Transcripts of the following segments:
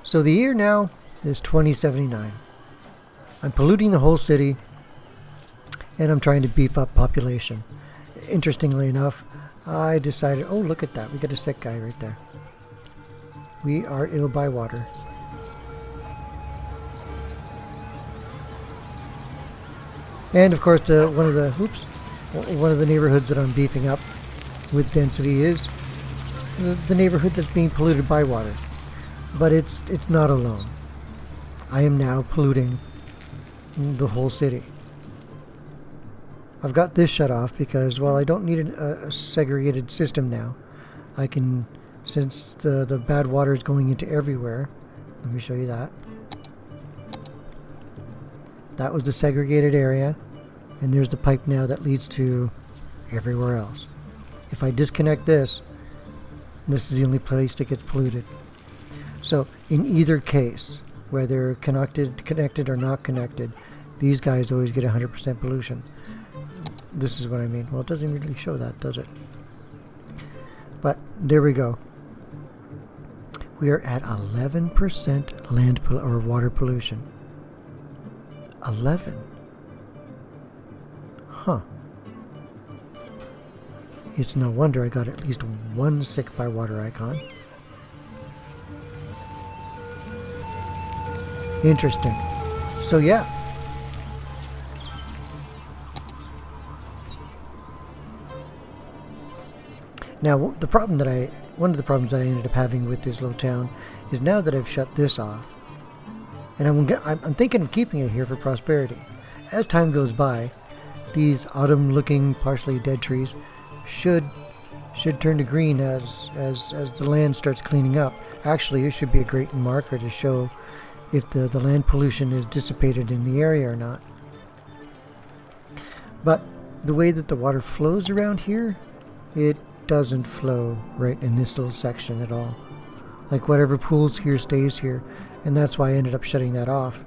So the year now is 2079. I'm polluting the whole city, and I'm trying to beef up population. Interestingly enough, I decided, oh, look at that. We got a sick guy right there. We are ill by water. And of course, one of the neighborhoods that I'm beefing up with density is the neighborhood that's being polluted by water. But it's not alone. I am now polluting the whole city. I've got this shut off because, well, I don't need a segregated system now. I can, since the bad water is going into everywhere. Let me show you that. That was the segregated area, and there's the pipe now that leads to everywhere else. If I disconnect this is the only place that gets polluted. So in either case, whether connected or not connected, these guys always get 100% pollution. This is what I mean. Well, it doesn't really show that, does it? But there we go. We are at 11% land or water pollution. 11. Huh. It's no wonder I got at least one sick by water icon. Interesting. So yeah. Now one of the problems that I ended up having with this little town is now that I've shut this off, and I'm thinking of keeping it here for prosperity. As time goes by, these autumn-looking, partially dead trees should turn to green as the land starts cleaning up. Actually, it should be a great marker to show if the land pollution is dissipated in the area or not. But the way that the water flows around here, it doesn't flow right in this little section at all. Like whatever pools here stays here, and that's why I ended up shutting that off,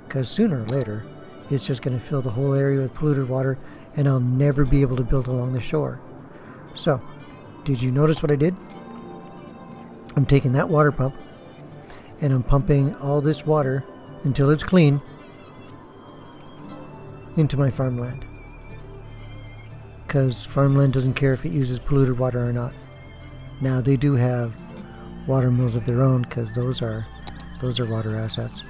because sooner or later it's just going to fill the whole area with polluted water, and I'll never be able to build along the shore. So, did you notice what I did? I'm taking that water pump and I'm pumping all this water until it's clean into my farmland. Because farmland doesn't care if it uses polluted water or not. Now they do have water mills of their own, because those are water assets.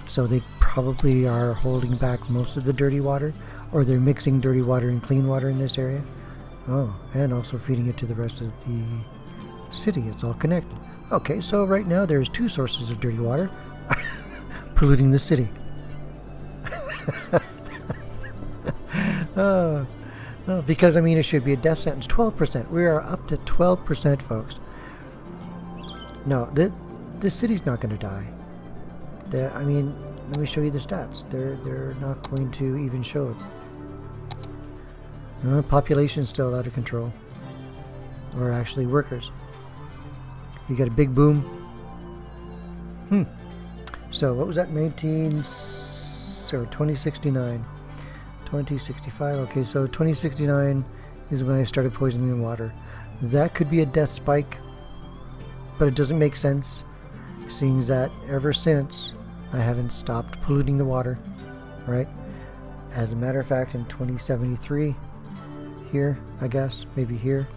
So they probably are holding back most of the dirty water, or they're mixing dirty water and clean water in this area. Oh, and also feeding it to the rest of the city. It's all connected. Okay, so right now there's two sources of dirty water polluting the city. Oh, no, because I mean it should be a death sentence. 12%. We are up to 12%, folks. No, this city's not going to die. I mean, let me show you the stats. They're not going to even show it. Population's still out of control. Or actually workers. You got a big boom. So what was that? 2069. 2065. Okay, so 2069 is when I started poisoning the water. That could be a death spike, but it doesn't make sense, seeing that ever since I haven't stopped polluting the water, right? As a matter of fact, in 2073, here, I guess, maybe here,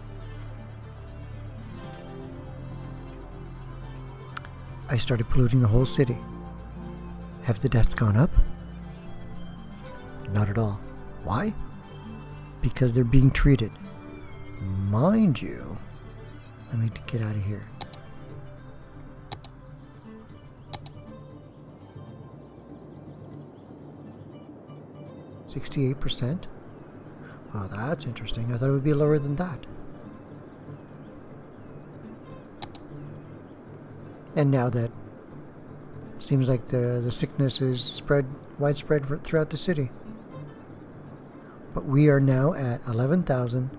I started polluting the whole city. Have the deaths gone up? Not at all. Why? Because they're being treated. Mind you, let me get out of here. %? Oh, that's interesting. I thought it would be lower than that. And now that seems like the sickness is widespread throughout the city. But we are now at 11,000,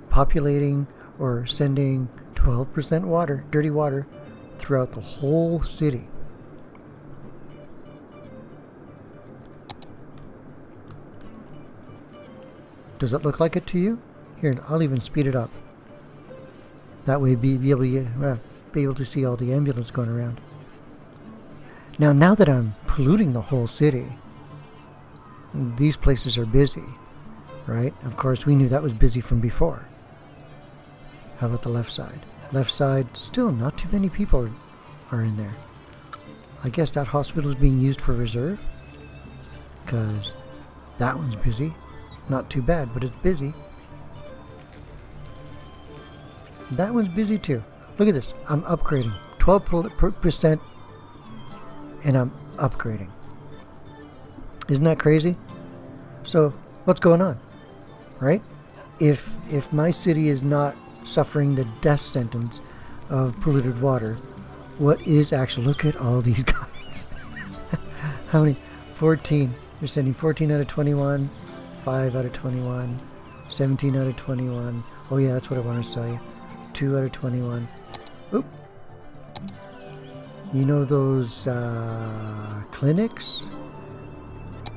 populating or sending 12% water, dirty water, throughout the whole city. Does it look like it to you? Here, I'll even speed it up. That way be able to be able to see all the ambulance going around. Now that I'm polluting the whole city, these places are busy, right? Of course, we knew that was busy from before. How about the left side? Left side, still not too many people are in there. I guess that hospital is being used for reserve, because that one's busy. Not too bad, but it's busy. That one's busy too. Look at this. I'm upgrading. 12%, and I'm upgrading. Isn't that crazy? So, what's going on? Right? If my city is not suffering the death sentence of polluted water, what is actually... Look at all these guys. How many? 14. You're sending 14 out of 21, 5 out of 21, 17 out of 21. Oh yeah, that's what I wanted to tell you. 2 out of 21. Oop. You know those clinics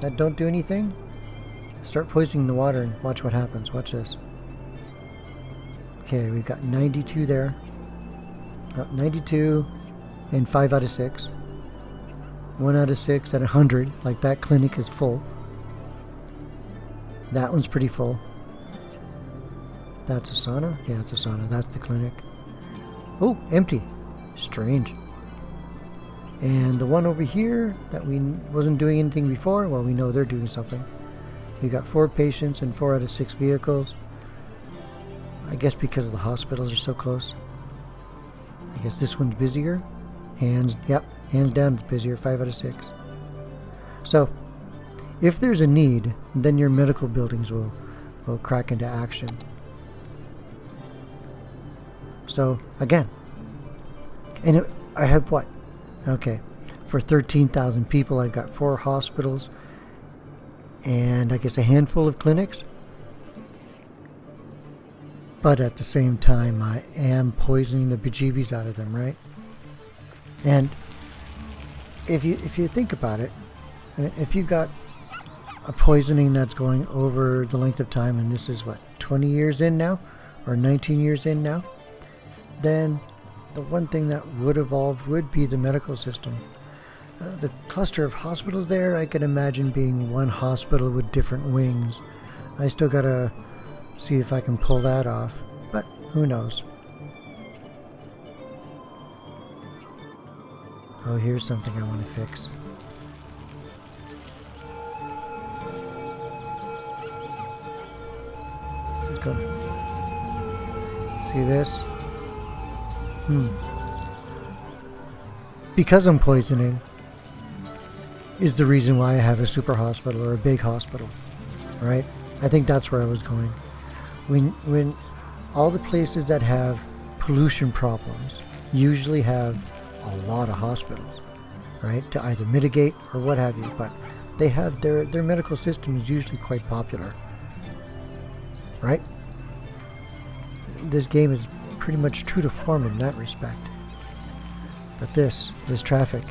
that don't do anything? Start poisoning the water and watch what happens. Watch this. Okay, we've got 92 there. 92 and 5 out of 6. 1 out of 6 at 100. Like that clinic is full. That one's pretty full. That's a sauna? Yeah, it's a sauna. That's the clinic. Oh, empty. Strange. And the one over here that we wasn't doing anything before, well, we know they're doing something. We got 4 patients and 4 out of 6 vehicles. I guess because the hospitals are so close. I guess this one's busier. Hands down it's busier. 5 out of 6. So, if there's a need, then your medical buildings will crack into action. So, again. And I have what? Okay. For 13,000 people, I've got 4 hospitals. And I guess a handful of clinics. But at the same time, I am poisoning the bejeebies out of them, right? And if you think about it, if you got a poisoning that's going over the length of time, and this is what, 20 years in now, or 19 years in now, then the one thing that would evolve would be the medical system. The cluster of hospitals there, I can imagine being one hospital with different wings. I still gotta see if I can pull that off, but who knows. Oh, here's something I want to fix. Let's go. See this? Because I'm poisoning is the reason why I have a super hospital or a big hospital, right? I think that's where I was going. When all the places that have pollution problems usually have a lot of hospitals, right? To either mitigate or what have you, but they have their medical system is usually quite popular, right? This game is pretty much true to form in that respect. But this traffic,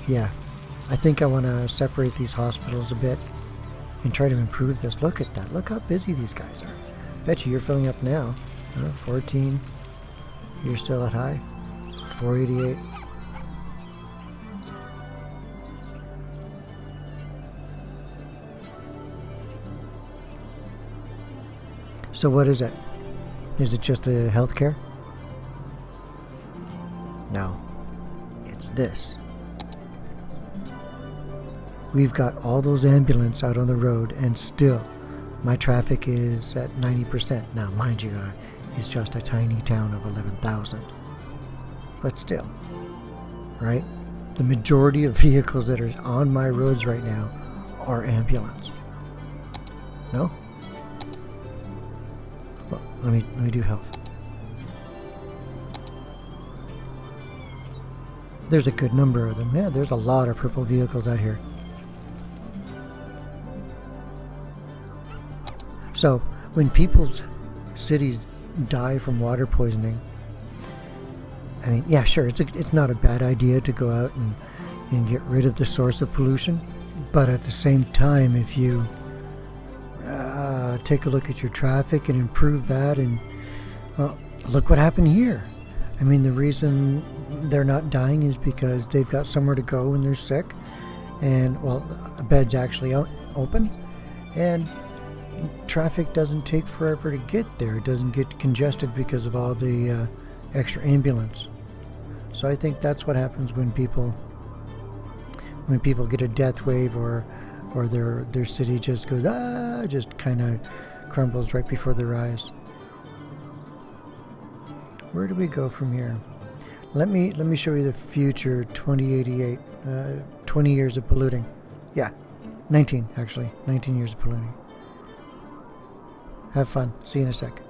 yeah, I think I want to separate these hospitals a bit and try to improve this. Look at that. Look how busy these guys are. Bet you're filling up now. 14. You're still at high. 488. So what is it? Is it just a healthcare? No. It's this. We've got all those ambulances out on the road, and still my traffic is at 90%. Now, mind you, it's just a tiny town of 11,000. But still, right? The majority of vehicles that are on my roads right now are ambulance. No? Well, let me do health. There's a good number of them. Yeah, there's a lot of purple vehicles out here. So, when people's cities die from water poisoning, I mean, yeah, sure, it's not a bad idea to go out and get rid of the source of pollution. But at the same time, if you take a look at your traffic and improve that, and, well, look what happened here. I mean, the reason they're not dying is because they've got somewhere to go when they're sick, and well, a bed's actually open, and traffic doesn't take forever to get there. It doesn't get congested because of all the extra ambulance. So I think that's what happens when people get a death wave, or their city just goes just kind of crumbles right before their eyes. Where do we go from here? Let me show you the future. 2088, 20 years of polluting. Yeah, 19 actually, 19 years of polluting. Have fun. See you in a sec.